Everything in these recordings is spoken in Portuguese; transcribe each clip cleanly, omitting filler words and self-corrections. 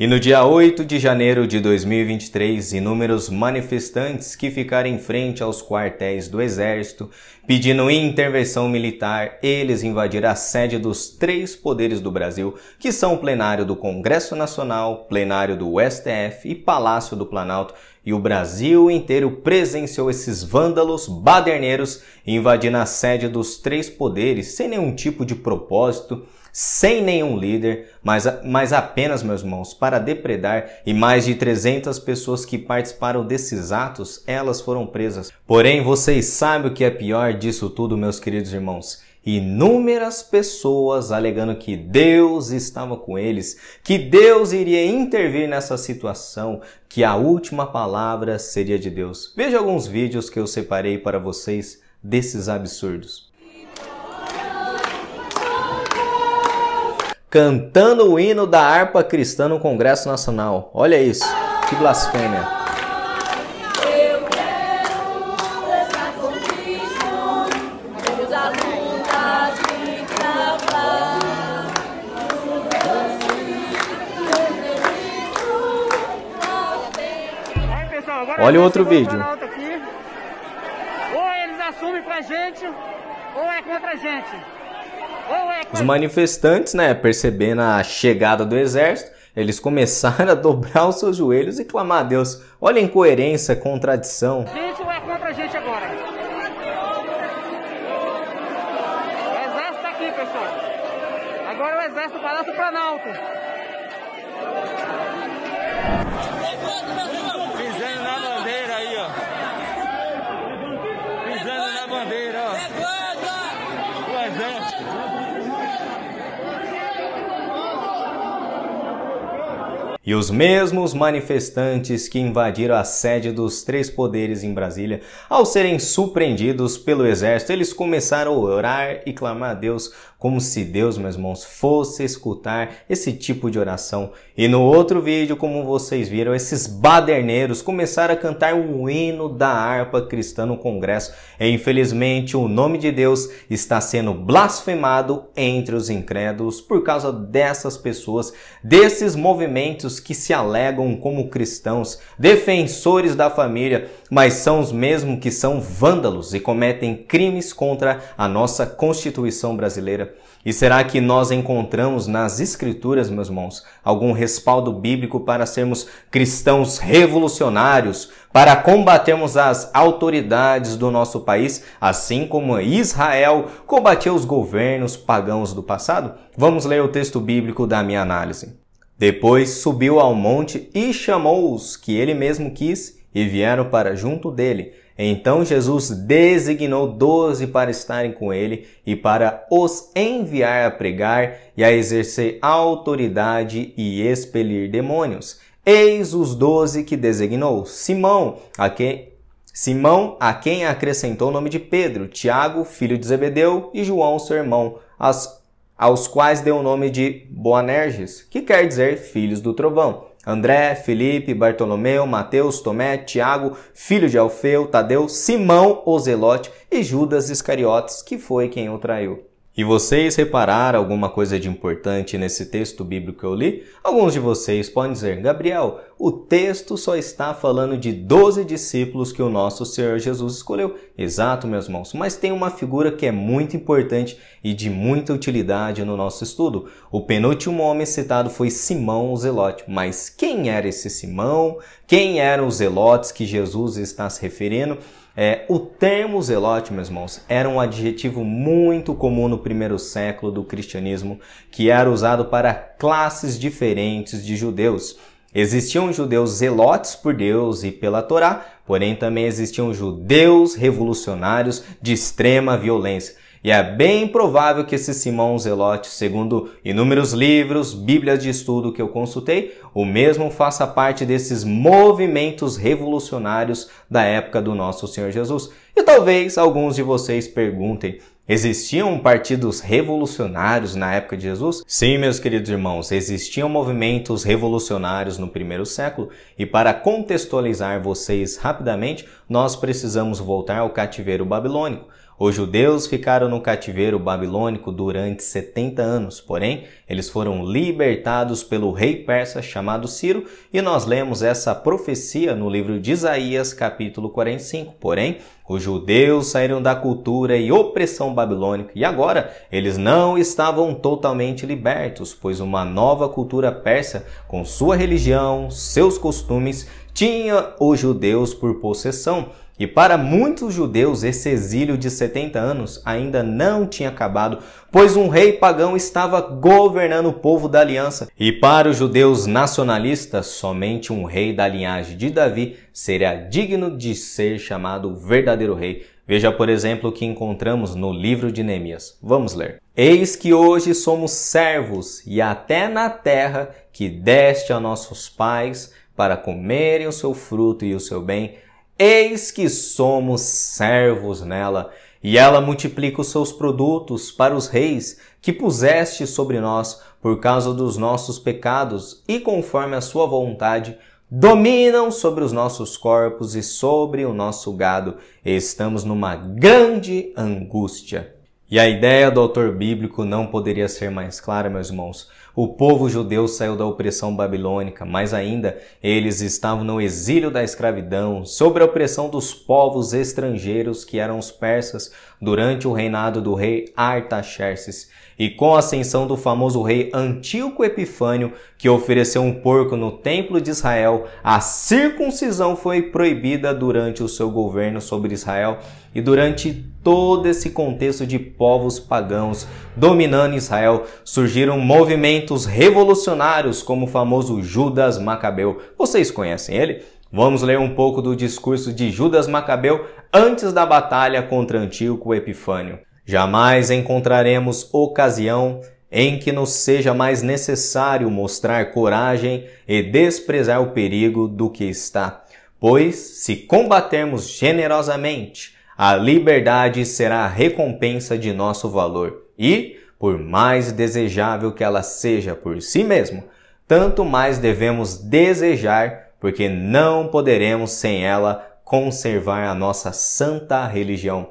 E no dia 8 de janeiro de 2023, inúmeros manifestantes que ficaram em frente aos quartéis do Exército, pedindo intervenção militar, eles invadiram a sede dos três poderes do Brasil, que são o plenário do Congresso Nacional, plenário do STF e Palácio do Planalto. E o Brasil inteiro presenciou esses vândalos baderneiros invadindo a sede dos três poderes sem nenhum tipo de propósito, sem nenhum líder, mas apenas, meus irmãos, para depredar, e mais de 300 pessoas que participaram desses atos, elas foram presas. Porém, vocês sabem o que é pior disso tudo, meus queridos irmãos? Inúmeras pessoas alegando que Deus estava com eles, que Deus iria intervir nessa situação, que a última palavra seria de Deus. Veja alguns vídeos que eu separei para vocês desses absurdos. Cantando o hino da harpa cristã no Congresso Nacional. Olha isso, que blasfêmia. Olha o outro vídeo. Ou eles assumem pra gente, ou é contra a gente. Os manifestantes, percebendo a chegada do exército, eles começaram a dobrar os seus joelhos e clamar a Deus. Olha a incoerência, contradição. Gente, ou é contra a gente agora? O exército tá aqui, pessoal. Agora o exército do Palácio do Planalto. Pisando na bandeira aí, ó. Pisando na bandeira, ó. O exército. E os mesmos manifestantes que invadiram a sede dos três poderes em Brasília, ao serem surpreendidos pelo exército, eles começaram a orar e clamar a Deus, como se Deus, meus irmãos, fosse escutar esse tipo de oração. E no outro vídeo, como vocês viram, esses baderneiros começaram a cantar o hino da harpa cristã no Congresso. E infelizmente o nome de Deus está sendo blasfemado entre os incrédulos por causa dessas pessoas, desses movimentos que se alegam como cristãos, defensores da família, mas são os mesmos que são vândalos e cometem crimes contra a nossa Constituição brasileira. E será que nós encontramos nas Escrituras, meus irmãos, algum respaldo bíblico para sermos cristãos revolucionários, para combatermos as autoridades do nosso país, assim como Israel combatia os governos pagãos do passado? Vamos ler o texto bíblico da minha análise. Depois subiu ao monte e chamou os que ele mesmo quis e vieram para junto dele. Então Jesus designou 12 para estarem com ele e para os enviar a pregar e a exercer autoridade e expelir demônios. Eis os 12 que designou: Simão, a quem acrescentou o nome de Pedro, Tiago, filho de Zebedeu, e João, seu irmão, aos quais deu o nome de Boanerges, que quer dizer filhos do trovão. André, Felipe, Bartolomeu, Mateus, Tomé, Tiago, filho de Alfeu, Tadeu, Simão, o Zelote e Judas Iscariotes, que foi quem o traiu. E vocês repararam alguma coisa de importante nesse texto bíblico que eu li? Alguns de vocês podem dizer: Gabriel, o texto só está falando de 12 discípulos que o nosso Senhor Jesus escolheu. Exato, meus irmãos, mas tem uma figura que é muito importante e de muita utilidade no nosso estudo. O penúltimo homem citado foi Simão o Zelote. Mas quem era esse Simão? Quem eram os zelotes que Jesus está se referindo? O termo zelote, meus irmãos, era um adjetivo muito comum no primeiro século do cristianismo, que era usado para classes diferentes de judeus. Existiam judeus zelotes por Deus e pela Torá, porém também existiam judeus revolucionários de extrema violência. E é bem provável que esse Simão Zelote, segundo inúmeros livros, bíblias de estudo que eu consultei, o mesmo faça parte desses movimentos revolucionários da época do nosso Senhor Jesus. E talvez alguns de vocês perguntem: existiam partidos revolucionários na época de Jesus? Sim, meus queridos irmãos, existiam movimentos revolucionários no primeiro século, e para contextualizar vocês rapidamente, nós precisamos voltar ao cativeiro babilônico. Os judeus ficaram no cativeiro babilônico durante 70 anos, porém, eles foram libertados pelo rei persa chamado Ciro, e nós lemos essa profecia no livro de Isaías, capítulo 45. Porém, os judeus saíram da cultura e opressão babilônica, e agora eles não estavam totalmente libertos, pois uma nova cultura persa, com sua religião, seus costumes, tinha os judeus por possessão. E para muitos judeus, esse exílio de 70 anos ainda não tinha acabado, pois um rei pagão estava governando o povo da aliança. E para os judeus nacionalistas, somente um rei da linhagem de Davi seria digno de ser chamado verdadeiro rei. Veja, por exemplo, o que encontramos no livro de Neemias. Vamos ler. Eis que hoje somos servos, e até na terra que deste a nossos pais, para comerem o seu fruto e o seu bem, eis que somos servos nela, e ela multiplica os seus produtos para os reis que puseste sobre nós por causa dos nossos pecados, e conforme a sua vontade, dominam sobre os nossos corpos e sobre o nosso gado. Estamos numa grande angústia. E a ideia do autor bíblico não poderia ser mais clara, meus irmãos. O povo judeu saiu da opressão babilônica, mas ainda eles estavam no exílio da escravidão, sob a opressão dos povos estrangeiros que eram os persas, durante o reinado do rei Artaxerxes. E com a ascensão do famoso rei Antíoco Epifânio, que ofereceu um porco no templo de Israel, a circuncisão foi proibida durante o seu governo sobre Israel, e durante todo esse contexto de povos pagãos dominando Israel, surgiram movimentos revolucionários como o famoso Judas Macabeu. Vocês conhecem ele? Vamos ler um pouco do discurso de Judas Macabeu antes da batalha contra Antíoco Epifânio. Jamais encontraremos ocasião em que nos seja mais necessário mostrar coragem e desprezar o perigo do que está. Pois, se combatermos generosamente, a liberdade será a recompensa de nosso valor. E, por mais desejável que ela seja por si mesma, tanto mais devemos desejar, porque não poderemos sem ela conservar a nossa santa religião.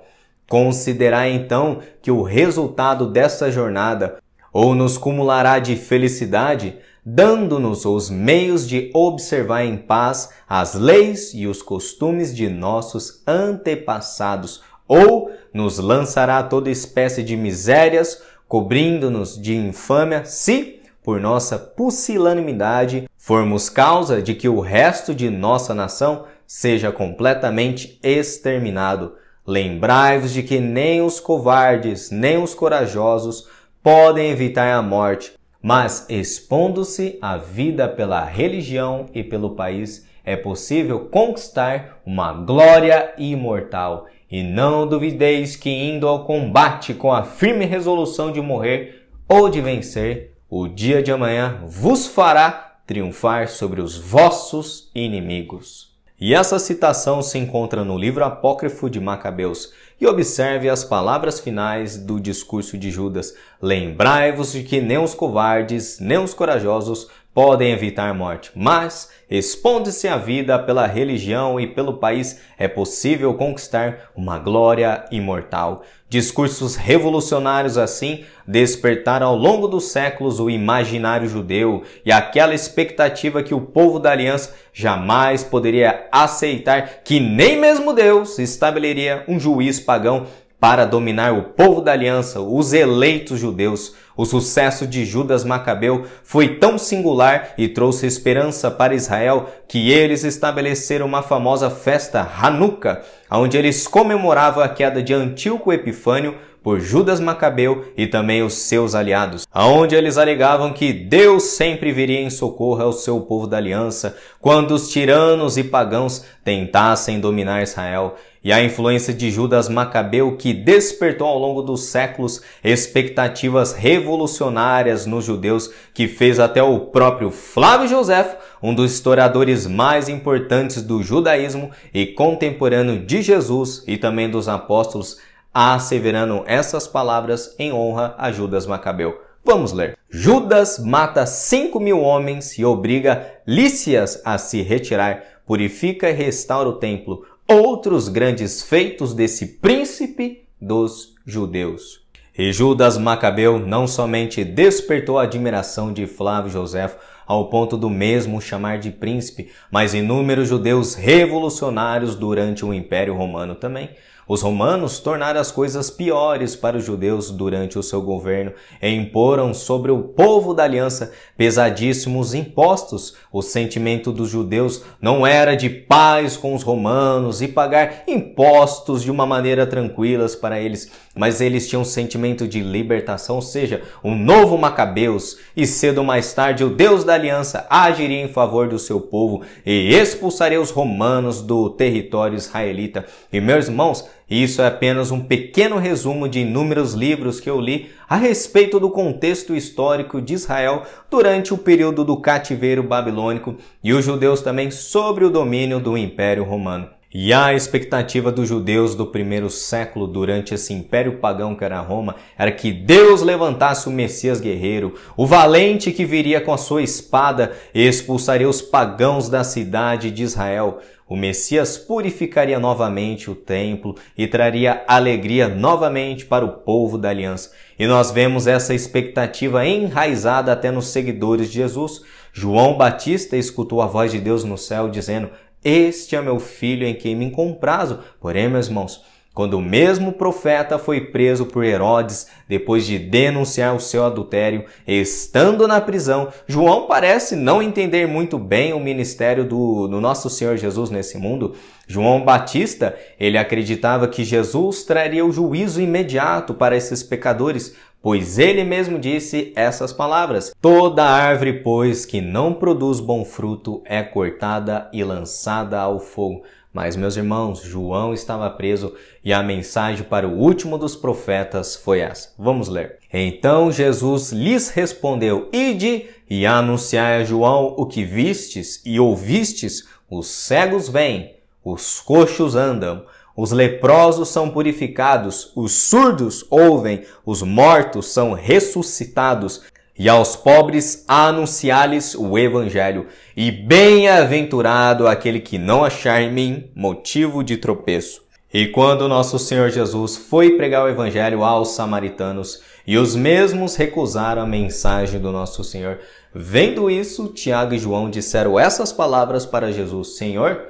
Considerai então que o resultado desta jornada ou nos cumulará de felicidade, dando-nos os meios de observar em paz as leis e os costumes de nossos antepassados, ou nos lançará toda espécie de misérias, cobrindo-nos de infâmia, se, por nossa pusilanimidade, formos causa de que o resto de nossa nação seja completamente exterminado. Lembrai-vos de que nem os covardes, nem os corajosos podem evitar a morte, mas expondo-se à vida pela religião e pelo país, é possível conquistar uma glória imortal. E não duvideis que, indo ao combate com a firme resolução de morrer ou de vencer, o dia de amanhã vos fará triunfar sobre os vossos inimigos. E essa citação se encontra no livro apócrifo de Macabeus. E observe as palavras finais do discurso de Judas. Lembrai-vos de que nem os covardes, nem os corajosos podem evitar morte, mas, expondo-se à vida pela religião e pelo país, é possível conquistar uma glória imortal. Discursos revolucionários assim despertaram ao longo dos séculos o imaginário judeu e aquela expectativa que o povo da aliança jamais poderia aceitar que nem mesmo Deus estabeleceria um juiz pagão para dominar o povo da aliança, os eleitos judeus. O sucesso de Judas Macabeu foi tão singular e trouxe esperança para Israel que eles estabeleceram uma famosa festa Hanukkah, onde eles comemoravam a queda de Antíoco Epifânio por Judas Macabeu e também os seus aliados, onde eles alegavam que Deus sempre viria em socorro ao seu povo da aliança quando os tiranos e pagãos tentassem dominar Israel. E a influência de Judas Macabeu, que despertou ao longo dos séculos expectativas revolucionárias nos judeus, que fez até o próprio Flávio Joséfo, um dos historiadores mais importantes do judaísmo e contemporâneo de Jesus e também dos apóstolos, asseverando essas palavras em honra a Judas Macabeu. Vamos ler. Judas mata 5.000 homens e obriga Lícias a se retirar, purifica e restaura o templo. Outros grandes feitos desse príncipe dos judeus. E Judas Macabeu não somente despertou a admiração de Flávio Joséfo ao ponto do mesmo chamar de príncipe, mas inúmeros judeus revolucionários durante o Império Romano também. Os romanos tornaram as coisas piores para os judeus durante o seu governo e imporam sobre o povo da aliança pesadíssimos impostos. O sentimento dos judeus não era de paz com os romanos e pagar impostos de uma maneira tranquila para eles, mas eles tinham um sentimento de libertação, ou seja, um novo Macabeus, e cedo ou mais tarde o Deus da aliança agiria em favor do seu povo e expulsaria os romanos do território israelita. E meus irmãos, isso é apenas um pequeno resumo de inúmeros livros que eu li a respeito do contexto histórico de Israel durante o período do cativeiro babilônico e os judeus também sobre o domínio do Império Romano. E a expectativa dos judeus do primeiro século durante esse império pagão que era Roma era que Deus levantasse o Messias guerreiro, o valente que viria com a sua espada e expulsaria os pagãos da cidade de Israel. O Messias purificaria novamente o templo e traria alegria novamente para o povo da aliança. E nós vemos essa expectativa enraizada até nos seguidores de Jesus. João Batista escutou a voz de Deus no céu dizendo: "Este é meu filho em quem me comprazo." Porém, meus irmãos, quando o mesmo profeta foi preso por Herodes, depois de denunciar o seu adultério, estando na prisão, João parece não entender muito bem o ministério do nosso Senhor Jesus nesse mundo. João Batista, ele acreditava que Jesus traria o juízo imediato para esses pecadores, pois ele mesmo disse essas palavras: "Toda árvore, pois, que não produz bom fruto é cortada e lançada ao fogo." Mas, meus irmãos, João estava preso e a mensagem para o último dos profetas foi essa. Vamos ler. Então Jesus lhes respondeu: "Ide e anunciai a João o que vistes e ouvistes: os cegos vêm, os coxos andam, os leprosos são purificados, os surdos ouvem, os mortos são ressuscitados, e aos pobres anunciar-lhes o evangelho. E bem-aventurado aquele que não achar em mim motivo de tropeço." E quando nosso Senhor Jesus foi pregar o evangelho aos samaritanos, e os mesmos recusaram a mensagem do nosso Senhor, vendo isso, Tiago e João disseram essas palavras para Jesus: "Senhor,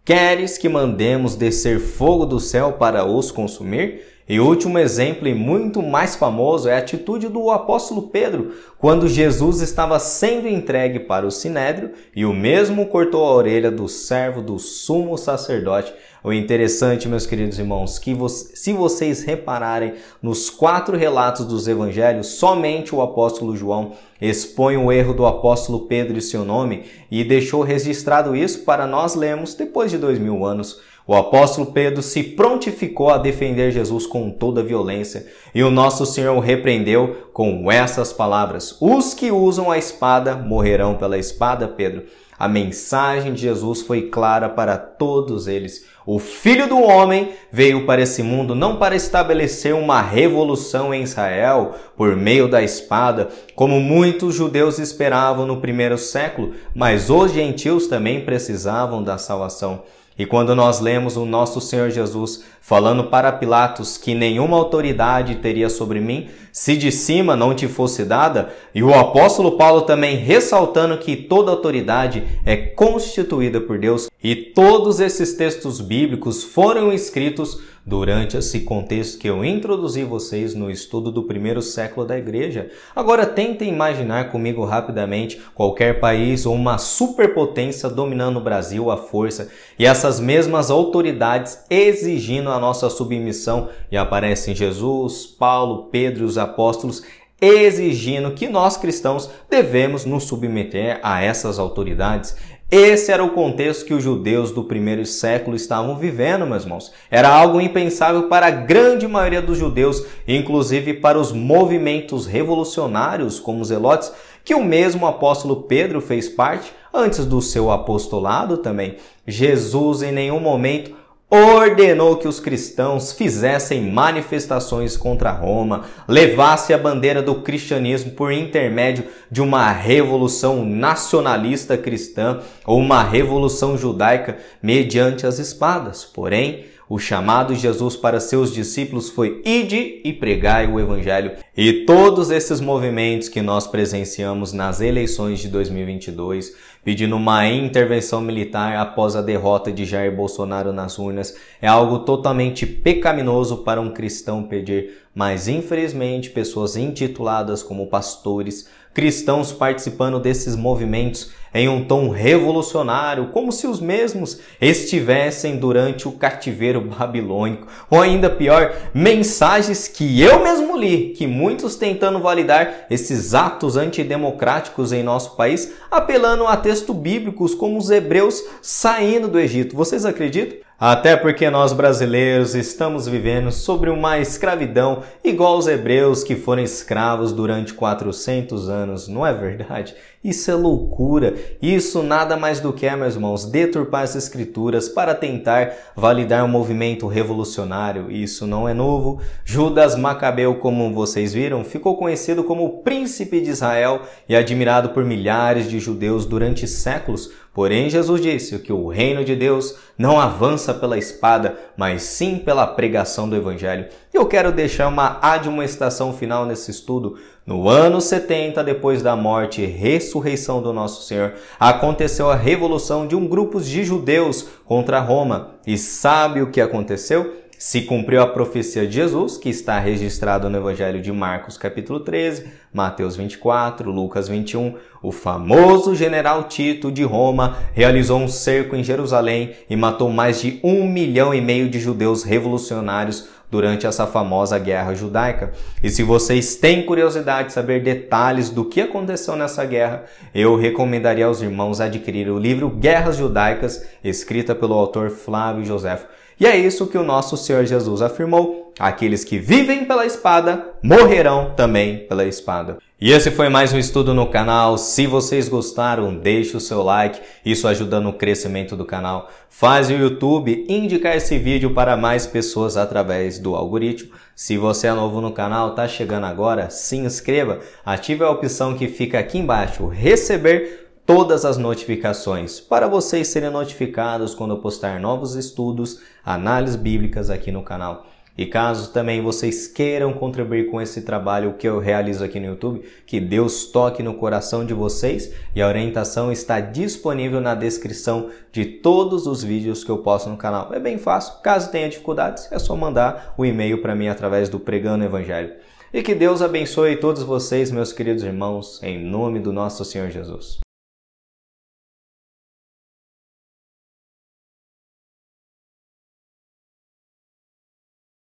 queres que mandemos descer fogo do céu para os consumir?" E o último exemplo e muito mais famoso é a atitude do apóstolo Pedro, quando Jesus estava sendo entregue para o sinédrio e o mesmo cortou a orelha do servo do sumo sacerdote. O interessante, meus queridos irmãos, que se vocês repararem nos 4 relatos dos evangelhos, somente o apóstolo João expõe o erro do apóstolo Pedro e seu nome e deixou registrado isso para nós lermos depois de 2000 anos. O apóstolo Pedro se prontificou a defender Jesus com toda a violência e o nosso Senhor o repreendeu com essas palavras: "Os que usam a espada morrerão pela espada." Pedro, a mensagem de Jesus foi clara para todos eles. O Filho do Homem veio para esse mundo não para estabelecer uma revolução em Israel por meio da espada, como muitos judeus esperavam no primeiro século, mas os gentios também precisavam da salvação. E quando nós lemos o nosso Senhor Jesus falando para Pilatos que nenhuma autoridade teria sobre mim, se de cima não te fosse dada, e o apóstolo Paulo também ressaltando que toda autoridade é constituída por Deus, e todos esses textos bíblicos foram escritos durante esse contexto que eu introduzi vocês no estudo do primeiro século da igreja. Agora tentem imaginar comigo rapidamente qualquer país ou uma superpotência dominando o Brasil à força e essas mesmas autoridades exigindo a nossa submissão, e aparecem Jesus, Paulo, Pedro e os apóstolos exigindo que nós cristãos devemos nos submeter a essas autoridades. Esse era o contexto que os judeus do primeiro século estavam vivendo, meus irmãos. Era algo impensável para a grande maioria dos judeus, inclusive para os movimentos revolucionários como os zelotes, que o mesmo apóstolo Pedro fez parte antes do seu apostolado também. Jesus em nenhum momento ordenou que os cristãos fizessem manifestações contra Roma, levasse a bandeira do cristianismo por intermédio de uma revolução nacionalista cristã ou uma revolução judaica mediante as espadas. Porém, O chamado de Jesus para seus discípulos foi: ide e pregai o evangelho. E todos esses movimentos que nós presenciamos nas eleições de 2022, pedindo uma intervenção militar após a derrota de Jair Bolsonaro nas urnas, é algo totalmente pecaminoso para um cristão pedir. Mas infelizmente pessoas intituladas como pastores, cristãos participando desses movimentos em um tom revolucionário, como se os mesmos estivessem durante o cativeiro babilônico, ou ainda pior, mensagens que eu mesmo li, que muitos tentando validar esses atos antidemocráticos em nosso país, apelando a textos bíblicos como os hebreus saindo do Egito. Vocês acreditam? Até porque nós brasileiros estamos vivendo sobre uma escravidão igual aos hebreus que foram escravos durante 400 anos, não é verdade? Isso é loucura. Isso nada mais do que meus irmãos, deturpar as escrituras para tentar validar um movimento revolucionário. Isso não é novo. Judas Macabeu, como vocês viram, ficou conhecido como o príncipe de Israel e admirado por milhares de judeus durante séculos. Porém, Jesus disse que o reino de Deus não avança pela espada, mas sim pela pregação do evangelho. Eu quero deixar uma admoestação final nesse estudo. No ano 70, depois da morte e ressurreição do nosso Senhor, aconteceu a revolução de um grupo de judeus contra Roma. E sabe o que aconteceu? Se cumpriu a profecia de Jesus, que está registrado no Evangelho de Marcos, capítulo 13, Mateus 24, Lucas 21. O famoso general Tito de Roma realizou um cerco em Jerusalém e matou mais de 1,5 milhão de judeus revolucionários durante essa famosa guerra judaica. E se vocês têm curiosidade de saber detalhes do que aconteceu nessa guerra, eu recomendaria aos irmãos adquirir o livro Guerras Judaicas, escrita pelo autor Flávio Joséfo. E é isso que o nosso Senhor Jesus afirmou: aqueles que vivem pela espada morrerão também pela espada. E esse foi mais um estudo no canal. Se vocês gostaram, deixe o seu like, isso ajuda no crescimento do canal. Faz o YouTube indicar esse vídeo para mais pessoas através do algoritmo. Se você é novo no canal, tá chegando agora, se inscreva, ative a opção que fica aqui embaixo, receber todas as notificações, para vocês serem notificados quando eu postar novos estudos, análises bíblicas aqui no canal. E caso também vocês queiram contribuir com esse trabalho que eu realizo aqui no YouTube, que Deus toque no coração de vocês, e a orientação está disponível na descrição de todos os vídeos que eu posto no canal. É bem fácil, caso tenha dificuldades, é só mandar o e-mail para mim através do Pregando Evangelho. E que Deus abençoe todos vocês, meus queridos irmãos, em nome do nosso Senhor Jesus.